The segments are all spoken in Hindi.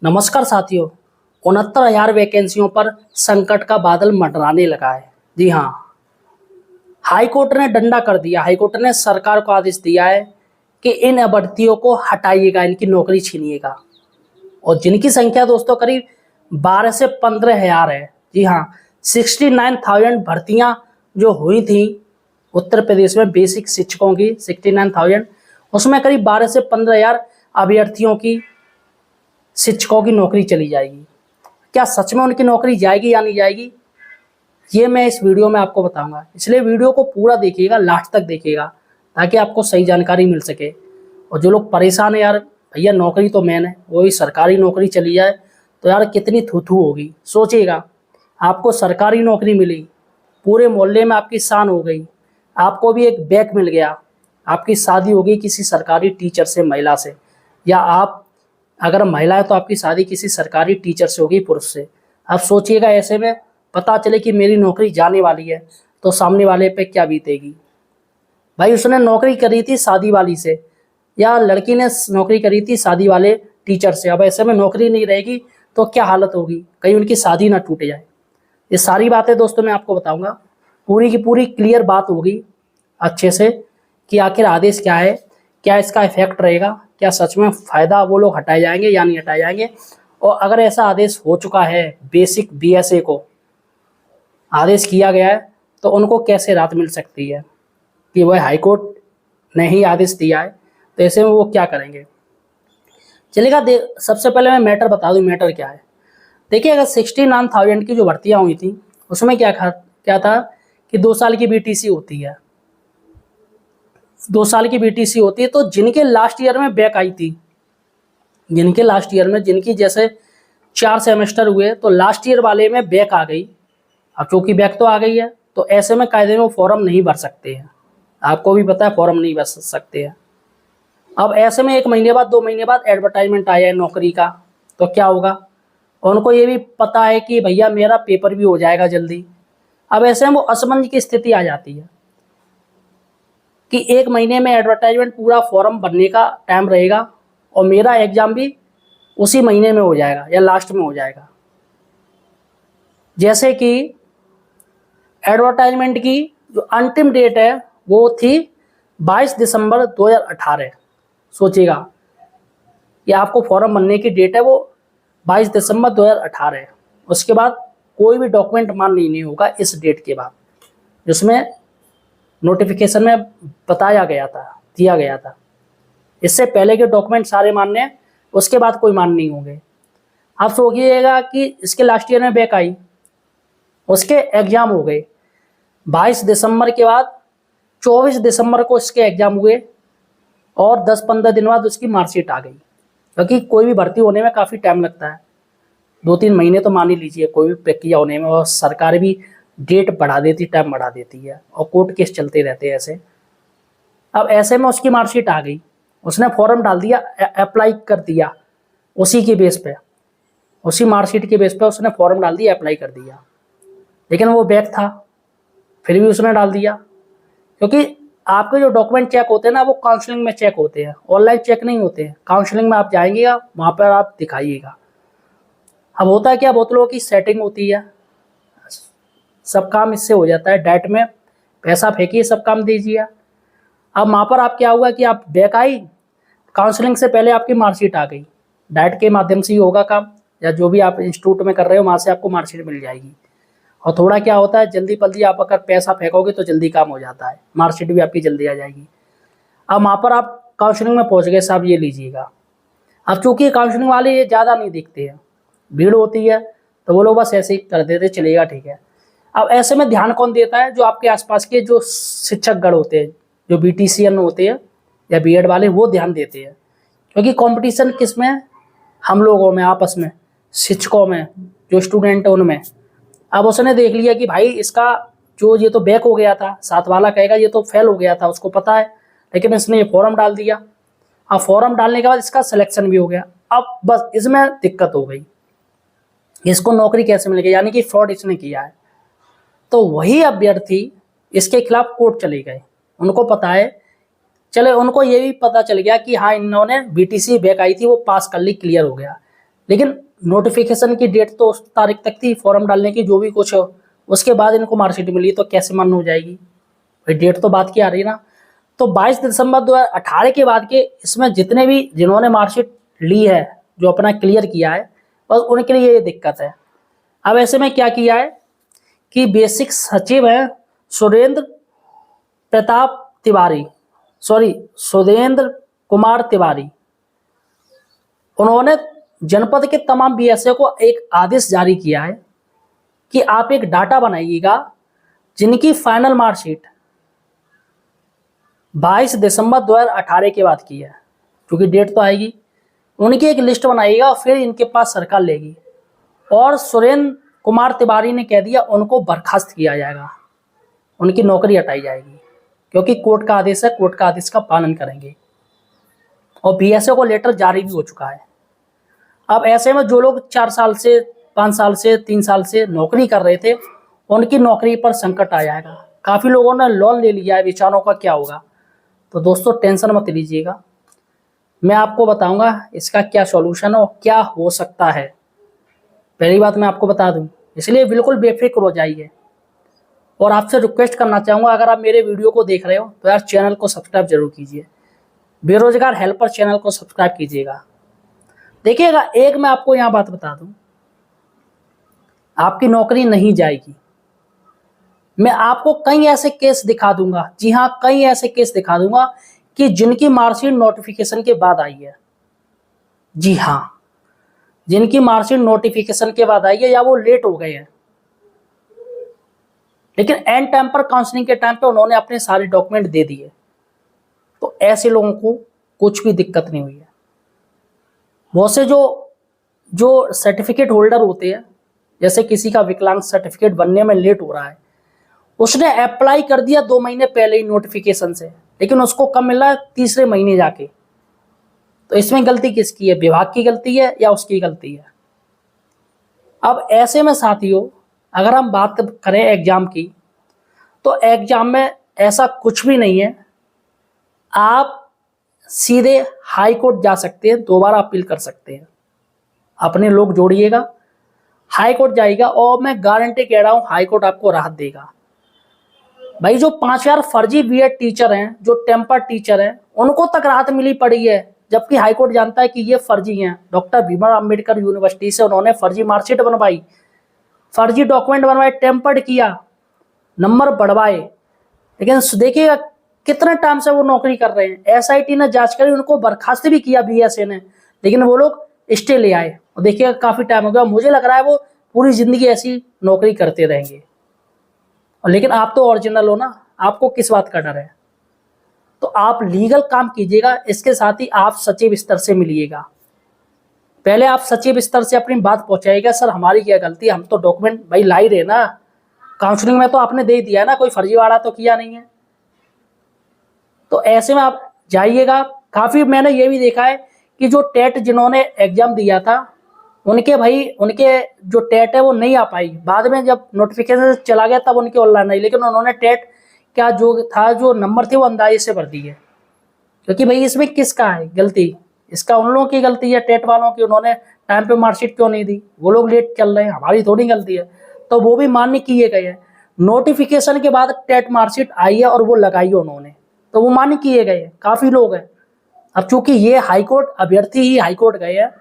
नमस्कार साथियों। 69,000 वैकेंसियों पर संकट का बादल मंडराने लगा है। जी हाँ, हाईकोर्ट ने डंडा कर दिया। हाईकोर्ट ने सरकार को आदेश दिया है कि इन अभ्यर्थियों को हटाइएगा, इनकी नौकरी छीनिएगा। और जिनकी संख्या दोस्तों करीब 12 से 15,000 है। जी हाँ, 69,000 भर्तियां जो हुई थी उत्तर प्रदेश में बेसिक शिक्षकों की 69,000, उसमें करीब 12 से 15,000 अभ्यर्थियों की शिक्षकों की नौकरी चली जाएगी। क्या सच में उनकी नौकरी जाएगी या नहीं जाएगी, ये मैं इस वीडियो में आपको बताऊंगा। इसलिए वीडियो को पूरा देखिएगा, लास्ट तक देखिएगा, ताकि आपको सही जानकारी मिल सके। और जो लोग परेशान है यार, भैया नौकरी तो मेन है, वही सरकारी नौकरी चली जाए तो यार कितनी थू होगी। सोचिएगा, आपको सरकारी नौकरी मिली, पूरे मोहल्ले में आपकी शान हो गई, आपको भी एक बैग मिल गया, आपकी शादी हो गई किसी सरकारी टीचर से, महिला से, या आप अगर महिला है तो आपकी शादी किसी सरकारी टीचर से होगी, पुरुष से। अब सोचिएगा, ऐसे में पता चले कि मेरी नौकरी जाने वाली है तो सामने वाले पे क्या बीतेगी। भाई उसने नौकरी करी थी शादी वाली से, या लड़की ने नौकरी करी थी शादी वाले टीचर से। अब ऐसे में नौकरी नहीं रहेगी तो क्या हालत होगी, कहीं उनकी शादी ना टूट जाए। ये सारी बातें दोस्तों मैं आपको बताऊंगा, पूरी की पूरी क्लियर बात होगी अच्छे से कि आखिर आदेश क्या है, क्या इसका इफेक्ट रहेगा, क्या सच में फ़ायदा वो लोग हटाए जाएंगे या नहीं हटाए जाएंगे। और अगर ऐसा आदेश हो चुका है, बेसिक बीएसए को आदेश किया गया है, तो उनको कैसे राहत मिल सकती है कि वह हाईकोर्ट ने ही आदेश दिया है, तो ऐसे में वो क्या करेंगे। चलेगा, सबसे पहले मैं मैटर बता दूं, मैटर क्या है। देखिए, अगर 69,000 की जो भर्तियाँ हुई थी उसमें क्या था कि 2 साल की बीटीसी होती है। 2 साल की बीटीसी होती है, तो जिनके लास्ट ईयर में बैक आई थी, जिनके लास्ट ईयर में, जिनकी जैसे 4 सेमेस्टर हुए तो लास्ट ईयर वाले में बैक आ गई। अब चूंकि बैक तो आ गई है, तो ऐसे में कायदे में वो फॉर्म नहीं भर सकते हैं। आपको भी पता है, फॉर्म नहीं भर सकते हैं। अब ऐसे में 1 महीने बाद, 2 महीने बाद एडवर्टाइजमेंट आया है नौकरी का, तो क्या होगा। उनको ये भी पता है कि भैया मेरा पेपर भी हो जाएगा जल्दी। अब ऐसे में वो असमंजस की स्थिति आ जाती है कि 1 महीने में एडवर्टाइजमेंट, पूरा फॉर्म भरने का टाइम रहेगा और मेरा एग्ज़ाम भी उसी महीने में हो जाएगा या लास्ट में हो जाएगा। जैसे कि एडवर्टाइजमेंट की जो अंतिम डेट है वो थी 22 दिसंबर 2018। सोचिएगा, ये आपको फॉर्म भरने की डेट है, वो 22 दिसंबर 2018 है। उसके बाद कोई भी डॉक्यूमेंट मान्य नहीं होगा इस डेट के बाद, जिसमें नोटिफिकेशन में बताया गया था, दिया गया था। इससे पहले के डॉक्यूमेंट सारे मान्य हैं, उसके बाद कोई मान्य नहीं होंगे। आप सोचिएगा कि इसके लास्ट ईयर में बैक आई, उसके एग्ज़ाम हो गए 22 दिसंबर के बाद 24 दिसंबर को इसके एग्ज़ाम हुए, और 10-15 दिन बाद उसकी मार्कशीट आ गई। क्योंकि कोई भी भर्ती होने में काफ़ी टाइम लगता है, 2-3 महीने तो मान ही लीजिए कोई भी प्रक्रिया होने में, और सरकार भी डेट बढ़ा देती, टाइम बढ़ा देती है, और कोर्ट केस चलते रहते हैं ऐसे। अब ऐसे में उसकी मार्कशीट आ गई, उसने फॉर्म डाल दिया, अप्लाई कर दिया, उसी के बेस पे, उसी मार्कशीट के बेस पे उसने फॉर्म डाल दिया, अप्लाई कर दिया। लेकिन वो बैक था, फिर भी उसने डाल दिया। क्योंकि आपके जो डॉक्यूमेंट चेक होते हैं ना, वो काउंसलिंग में चेक होते हैं, ऑनलाइन चेक नहीं होते हैं। काउंसलिंग में आप जाएंगे, वहाँ पर आप दिखाइएगा। अब होता है क्या, बहुत लोगों की सेटिंग होती है, सब काम इससे हो जाता है, डाइट में पैसा फेंकिए, सब काम दीजिए। अब वहाँ पर आप क्या हुआ कि आप बैक आई, काउंसलिंग से पहले आपकी मार्कशीट आ गई, डाइट के माध्यम से ही होगा काम, या जो भी आप इंस्टीट्यूट में कर रहे हो वहाँ से आपको मार्कशीट मिल जाएगी। और थोड़ा क्या होता है, जल्दी पल्दी आप अगर पैसा फेंकोगे तो जल्दी काम हो जाता है, मार्कशीट भी आपकी जल्दी आ जाएगी। अब वहाँ पर आप काउंसलिंग में पहुँच गए, साहब ये लीजिएगा। अब चूँकि काउंसलिंग वाले ये ज़्यादा नहीं दिखते हैं, भीड़ होती है, तो वो लोग बस ऐसे ही कर देते, चलेगा ठीक है। अब ऐसे में ध्यान कौन देता है, जो आपके आसपास के जो शिक्षक गण होते हैं, जो बीटीसीएन होते हैं या बीएड वाले, वो ध्यान देते हैं। क्योंकि कंपटीशन किस में, हम लोगों में, आपस में, शिक्षकों में, जो स्टूडेंट है उनमें। अब उसने देख लिया कि भाई इसका जो, ये तो बैक हो गया था, साथ वाला कहेगा ये तो फेल हो गया था, उसको पता है, लेकिन इसने ये फॉर्म डाल दिया। अब फॉर्म डालने के बाद इसका सिलेक्शन भी हो गया। अब बस इसमें दिक्कत हो गई, इसको नौकरी कैसे मिलेगी, यानी कि फ्रॉड इसने किया है। तो वही अभ्यर्थी इसके खिलाफ कोर्ट चले गए। उनको पता है, चले उनको ये भी पता चल गया कि हाँ, इन्होंने बीटीसी बैक आई थी, वो पास कर ली, क्लियर हो गया। लेकिन नोटिफिकेशन की डेट तो उस तारीख तक थी फॉर्म डालने की, जो भी कुछ हो, उसके बाद इनको मार्कशीट मिली तो कैसे मान्य हो जाएगी भाई? डेट तो बात की आ रही है ना। तो 22 दिसंबर 2018 के बाद के इसमें जितने भी जिन्होंने मार्कशीट ली है, जो अपना क्लियर किया है, बस उनके लिए ये दिक्कत है। अब ऐसे में क्या किया है कि बेसिक सचिव है सुरेंद्र प्रताप तिवारी, सुरेंद्र कुमार तिवारी, उन्होंने जनपद के तमाम बीएसए को एक आदेश जारी किया है कि आप एक डाटा बनाइएगा जिनकी फाइनल मार्कशीट 22 दिसंबर 2018 के बाद की है, क्योंकि डेट तो आएगी, उनकी एक लिस्ट बनाइएगा और फिर इनके पास सरकार लेगी। और सुरेंद्र कुमार तिवारी ने कह दिया उनको बर्खास्त किया जाएगा, उनकी नौकरी हटाई जाएगी, क्योंकि कोर्ट का आदेश है, कोर्ट का आदेश का पालन करेंगे। और बीएसए को लेटर जारी भी हो चुका है। अब ऐसे में जो लोग 4 साल से 5 साल से 3 साल से नौकरी कर रहे थे, उनकी नौकरी पर संकट आ जाएगा। काफ़ी लोगों ने लोन ले लिया है, बेचारों का क्या होगा? तो दोस्तों टेंशन मत लीजिएगा, मैं आपको बताऊंगा इसका क्या सॉल्यूशन और क्या हो सकता है। पहली बात मैं आपको बता दूं, इसलिए बिल्कुल बेफिक्र हो जाइए। और आपसे रिक्वेस्ट करना चाहूँगा, अगर आप मेरे वीडियो को देख रहे हो तो यार चैनल को सब्सक्राइब जरूर कीजिए, बेरोजगार हेल्पर चैनल को सब्सक्राइब कीजिएगा। देखिएगा, एक मैं आपको यहाँ बात बता दूं, आपकी नौकरी नहीं जाएगी। मैं आपको कई ऐसे केस दिखा दूंगा, जी हाँ कई ऐसे केस दिखा दूंगा कि जिनकी मार्कशीट नोटिफिकेशन के बाद आई है। जी हाँ, जिनकी मार्कशीट नोटिफिकेशन के बाद आई है या वो लेट हो गए हैं, लेकिन एंड टाइम पर काउंसलिंग के टाइम पे उन्होंने अपने सारे डॉक्यूमेंट दे दिए। तो ऐसे लोगों को कुछ भी दिक्कत नहीं हुई है। बहुत से जो सर्टिफिकेट होल्डर होते हैं, जैसे किसी का विकलांग सर्टिफिकेट बनने में लेट हो रहा है, उसने अप्लाई कर दिया 2 महीने पहले ही नोटिफिकेशन से, लेकिन उसको कब मिला है? तीसरे महीने जाके। तो इसमें गलती किसकी है? विभाग की गलती है या उसकी गलती है? अब ऐसे में साथियों, अगर हम बात करें एग्जाम की, तो एग्जाम में ऐसा कुछ भी नहीं है। आप सीधे हाई कोर्ट जा सकते हैं, दोबारा अपील कर सकते हैं। अपने लोग जोड़िएगा, हाई कोर्ट जाइएगा, और मैं गारंटी कह रहा हूं हाई कोर्ट आपको राहत देगा। भाई जो 5000 फर्जी बीएड टीचर हैं, जो टेम्पर टीचर हैं, उनको तक राहत मिली पड़ी है, जबकि हाई कोर्ट जानता है कि ये फर्जी हैं। डॉक्टर भीमराव अंबेडकर यूनिवर्सिटी से उन्होंने फर्जी मार्कशीट बनवाई, फर्जी डॉक्यूमेंट बनवाए, टेम्पर्ड किया, नंबर बढ़वाए, लेकिन देखिएगा कितने टाइम से वो नौकरी कर रहे हैं। एसआईटी ने जांच करी, उनको बर्खास्त भी किया बीएसए ने, लेकिन वो लोग स्टे ले आए। और देखिएगा काफी टाइम हो गया, मुझे लग रहा है वो पूरी जिंदगी ऐसी नौकरी करते रहेंगे। और लेकिन आप तो ओरिजिनल हो ना, आपको किस बात का डर है? तो आप लीगल काम कीजिएगा, इसके साथ ही आप सचिव स्तर से मिलिएगा। पहले आप सचिव स्तर से अपनी बात पहुंचाइएगा, सर हमारी क्या गलती है, हम तो डॉक्यूमेंट भाई ला ही रहे ना, काउंसलिंग में तो आपने दे दिया है ना, कोई फर्जीवाड़ा तो किया नहीं है। तो ऐसे में आप जाइएगा। काफ़ी मैंने ये भी देखा है कि जो टेट जिन्होंने एग्जाम दिया था, उनके जो टेट है वो नहीं आ पाई। बाद में जब नोटिफिकेशन चला गया तब उनके ऑनलाइन आई, लेकिन उन्होंने टेट क्या जो था, जो नंबर थे वो अंदाजे से भर दिए। क्योंकि भाई इसमें किसका है गलती? इसका उन लोगों की गलती है, टेट वालों की। उन्होंने टाइम पे मार्कशीट क्यों नहीं दी? वो लोग लेट चल रहे हैं, हमारी थोड़ी गलती है। तो वो भी मान्य किए गए हैं। नोटिफिकेशन के बाद टेट मार्कशीट आई है और वो लगाई है उन्होंने, तो वो मान्य किए गए हैं, काफ़ी लोग हैं। अब चूंकि ये हाईकोर्ट अभ्यर्थी ही हाईकोर्ट गए हैं,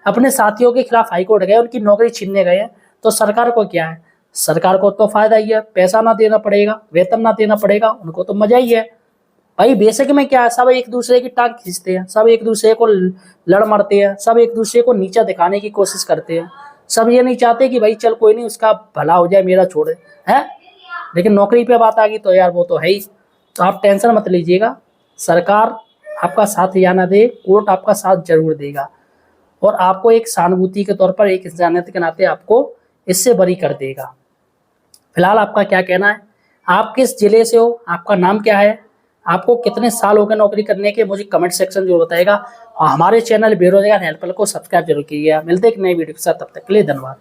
अपने साथियों के खिलाफ हाईकोर्ट गए, उनकी नौकरी छीनने गए हैं, तो सरकार को क्या है? सरकार को तो फायदा ही है, पैसा ना देना पड़ेगा, वेतन ना देना पड़ेगा, उनको तो मजा ही है। भाई बेसिक में क्या है, सब एक दूसरे की टांग खींचते हैं, सब एक दूसरे को लड़ मरते हैं, सब एक दूसरे को नीचा दिखाने की कोशिश करते हैं। सब ये नहीं चाहते कि भाई चल कोई नहीं, उसका भला हो जाए, मेरा छोड़े है। लेकिन नौकरी पे बात आ गई तो यार वो तो है ही। तो आप टेंशन मत लीजिएगा, सरकार आपका साथ या ना दे, कोर्ट आपका साथ जरूर देगा, और आपको एक सहानुभूति के तौर पर, एक इंसानियत के नाते आपको इससे बरी कर देगा। फिलहाल आपका क्या कहना है? आप किस जिले से हो? आपका नाम क्या है? आपको कितने साल हो गए नौकरी करने के? मुझे कमेंट सेक्शन जरूर बताएगा। और हमारे चैनल बेरोजगार हेल्पर को सब्सक्राइब जरूर कीजिएगा। मिलते हैं एक नई वीडियो के साथ, तब तक के लिए धन्यवाद।